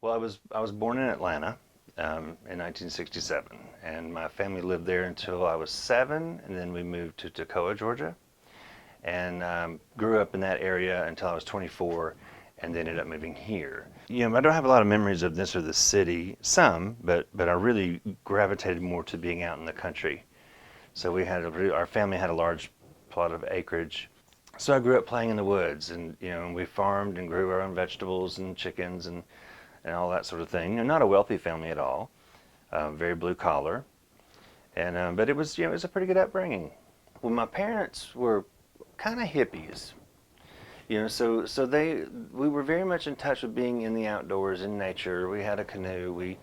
Well, I was born in Atlanta in 1967, and my family lived there until I was 7, and then we moved to Toccoa, Georgia, and grew up in that area until I was 24, and then ended up moving here. I don't have a lot of memories of this or the city, some, but I really gravitated more to being out in the country. So our family had a large plot of acreage. So I grew up playing in the woods, and we farmed and grew our own vegetables and chickens and all that sort of thing. Not a wealthy family at all, very blue collar, and but it was a pretty good upbringing. Well, my parents were kind of hippies, so we were very much in touch with being in the outdoors, in nature. We had a canoe.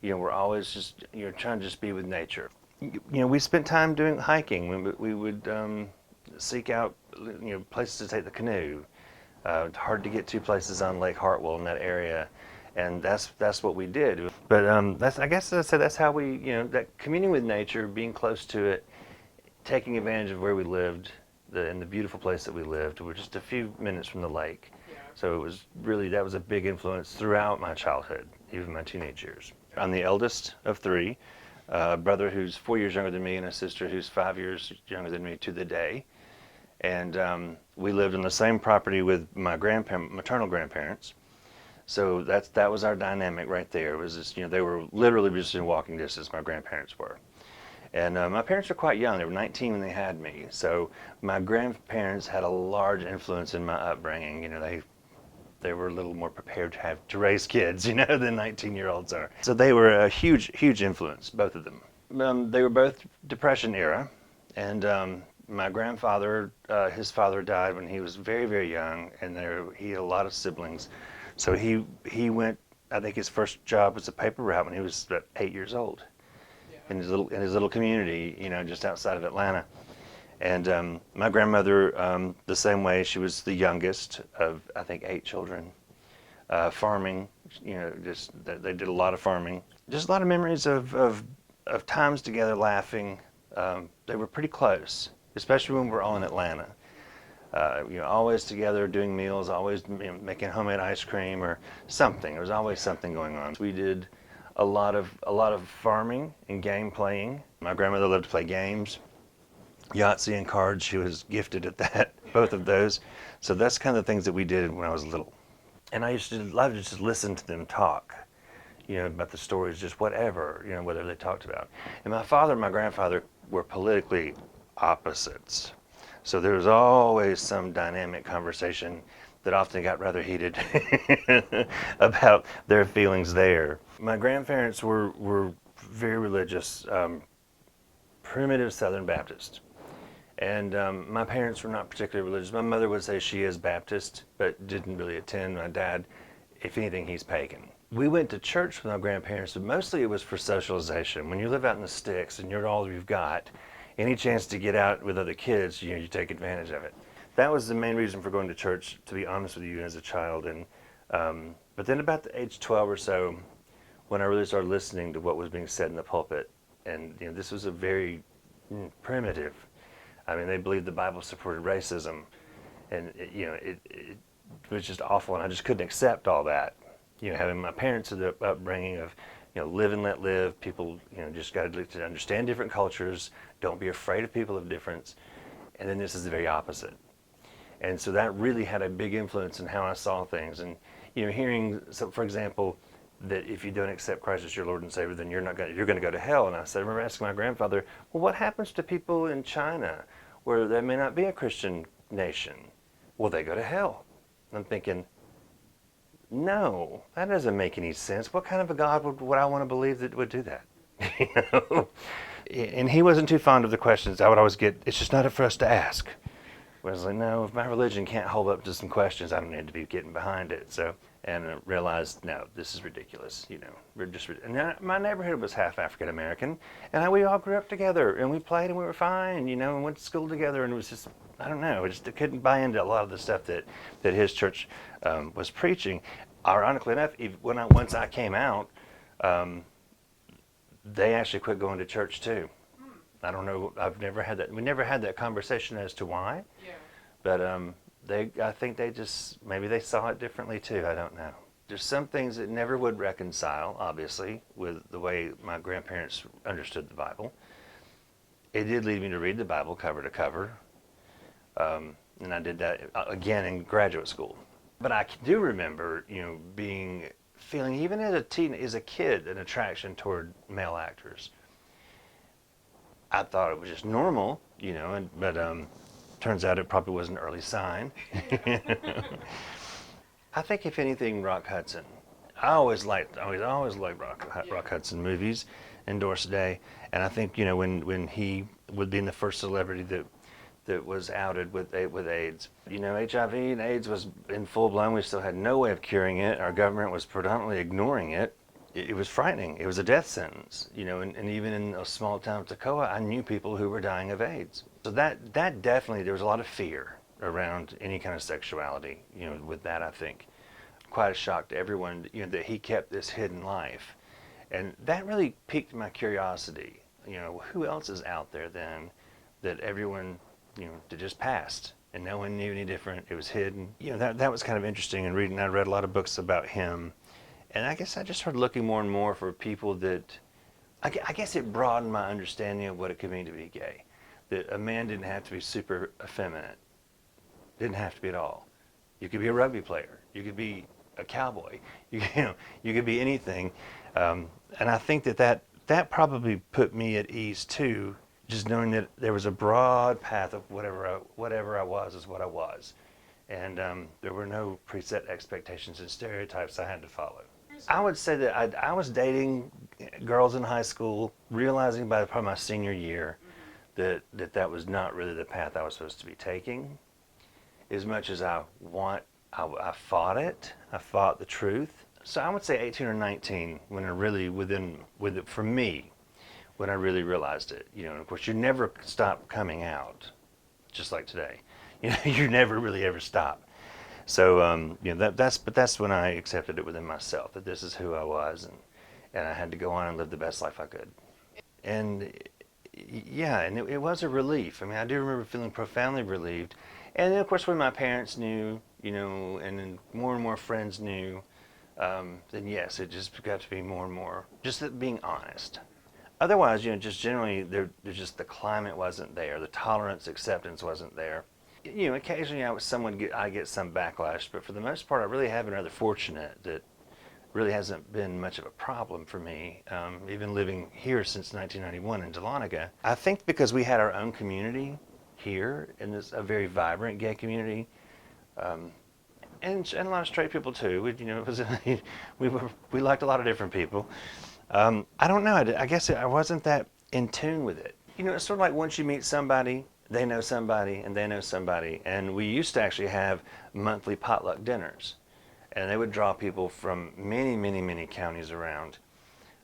We're always just trying to just be with nature. We spent time doing hiking. We would seek out places to take the canoe. It's hard to get to places on Lake Hartwell in that area, and that's what we did. But I guess that's how we that communing with nature, being close to it, taking advantage of where we lived, in the beautiful place that we lived. We're just a few minutes from the lake, so that was a big influence throughout my childhood, even my teenage years. I'm the eldest of three. A brother who's 4 years younger than me, and a sister who's 5 years younger than me to the day. And we lived on the same property with my maternal grandparents. So that was our dynamic right there. It was just, they were literally just in walking distance, my grandparents were. And my parents were quite young. They were 19 when they had me. So my grandparents had a large influence in my upbringing. They were a little more prepared to raise kids, than 19-year-olds are. So they were a huge, huge influence, both of them. They were both Depression era, and my grandfather, his father died when he was very, very young, and he had a lot of siblings. So he went. I think his first job was a paper route when he was about 8 years old, in his little community, just outside of Atlanta. And my grandmother, the same way. She was the youngest of, I think, 8 children. Farming, they did a lot of farming. Just a lot of memories of times together, laughing. They were pretty close, especially when we were all in Atlanta. Always together doing meals, always making homemade ice cream or something. There was always something going on. We did a lot of farming and game playing. My grandmother loved to play games. Yahtzee and cards, she was gifted at that, both of those. So that's kind of the things that we did when I was little. And I used to love to just listen to them talk, about the stories, just whatever, whether they talked about. And my father and my grandfather were politically opposites. So there was always some dynamic conversation that often got rather heated about their feelings there. My grandparents were very religious, primitive Southern Baptist. And my parents were not particularly religious. My mother would say she is Baptist, but didn't really attend. My dad, if anything, he's pagan. We went to church with my grandparents, but mostly it was for socialization. When you live out in the sticks and you're all you've got, any chance to get out with other kids, you take advantage of it. That was the main reason for going to church, to be honest with you, as a child. And but then about the age 12 or so, when I really started listening to what was being said in the pulpit, and this was a very primitive. I mean, they believed the Bible supported racism, and it was just awful, and I just couldn't accept all that. Having my parents in the upbringing of, live and let live. People, just got to understand different cultures. Don't be afraid of people of difference. And then this is the very opposite. And so that really had a big influence in how I saw things. And hearing, so for example, that if you don't accept Christ as your Lord and Savior, then you're going to go to hell. And I remember asking my grandfather, well, what happens to people in China where there may not be a Christian nation? Will they go to hell? And I'm thinking, no, that doesn't make any sense. What kind of a God would I want to believe that would do that? And he wasn't too fond of the questions. I would always get, it's just not for us to ask. I was like, no, if my religion can't hold up to some questions, I don't need to be getting behind it. And I realized, no, this is ridiculous. We're just. And my neighborhood was half African American, and we all grew up together, and we played, and we were fine. And went to school together, and it was just, I don't know, I couldn't buy into a lot of the stuff that his church was preaching. Ironically enough, once I came out, they actually quit going to church too. I don't know. I've never had that. We never had that conversation as to why. Yeah. But I think maybe they saw it differently too. I don't know. There's some things that never would reconcile, obviously, with the way my grandparents understood the Bible. It did lead me to read the Bible cover to cover, and I did that again in graduate school. But I do remember, feeling even as a kid, an attraction toward male actors. I thought it was just normal, but turns out it probably was an early sign. I think if anything, Rock Hudson. I always liked Rock Hudson movies, and Doris Day, and I think when he would be the first celebrity that was outed with AIDS. HIV and AIDS was in full blown. We still had no way of curing it. Our government was predominantly ignoring it. It was frightening. It was a death sentence. And even in a small town of Toccoa, I knew people who were dying of AIDS. So that definitely, there was a lot of fear around any kind of sexuality. With that, I think. Quite a shock to everyone, that he kept this hidden life. And that really piqued my curiosity. Who else is out there then that everyone, that just passed and no one knew any different? It was hidden. That was kind of interesting in reading. I read a lot of books about him. And I guess I just started looking more and more for people that, I guess it broadened my understanding of what it could mean to be gay. That a man didn't have to be super effeminate. Didn't have to be at all. You could be a rugby player. You could be a cowboy. You could be anything. And I think that probably put me at ease too, just knowing that there was a broad path of whatever I was is what I was. And there were no preset expectations and stereotypes I had to follow. I would say that I was dating girls in high school, realizing by probably my senior year that was not really the path I was supposed to be taking. As much as I fought it. I fought the truth. So I would say 18 or 19 when I really, for me, when I really realized it. Of course, you never stop coming out, just like today. You never really ever stop. So that's when I accepted it within myself, that this is who I was, and I had to go on and live the best life I could. And yeah, and it was a relief. I mean, I do remember feeling profoundly relieved. And then, of course, when my parents knew, and then more and more friends knew, then yes, it just got to be more and more just being honest. Otherwise, just generally, just the climate wasn't there, the tolerance, acceptance wasn't there. Occasionally I get some backlash, but for the most part, I really have been rather fortunate that really hasn't been much of a problem for me, even living here since 1991 in Dahlonega. I think because we had our own community here, and it's a very vibrant gay community, and a lot of straight people too. We liked a lot of different people. I don't know. I guess I wasn't that in tune with it. It's sort of like once you meet somebody, they know somebody, and they know somebody. And we used to actually have monthly potluck dinners, and they would draw people from many, many, many counties around.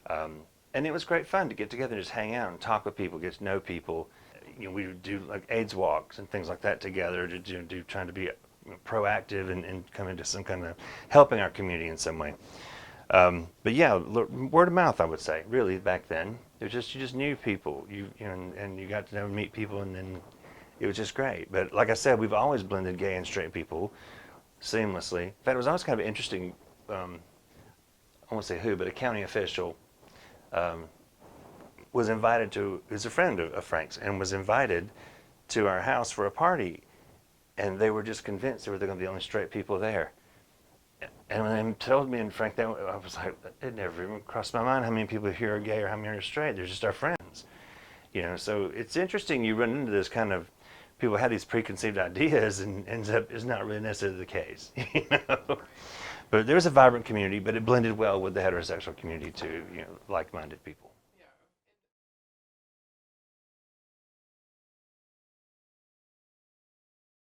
And it was great fun to get together and just hang out and talk with people, get to know people. We would do like AIDS walks and things like that together to do trying to be proactive and come into some kind of helping our community in some way. But yeah, word of mouth, I would say, really back then. It was just, you just knew people, and you got to know and meet people, and then it was just great. But like I said, we've always blended gay and straight people seamlessly. In fact, it was always kind of interesting, I won't say who, but a county official was invited to, who's a friend of Frank's, and was invited to our house for a party. And they were just convinced they were going to be the only straight people there. And when they told me and Frank that, I was like, it never even crossed my mind how many people here are gay or how many are straight. They're just our friends. So it's interesting you run into this kind of, people have these preconceived ideas and ends up is not really necessarily the case. But there was a vibrant community, but it blended well with the heterosexual community too, like-minded people.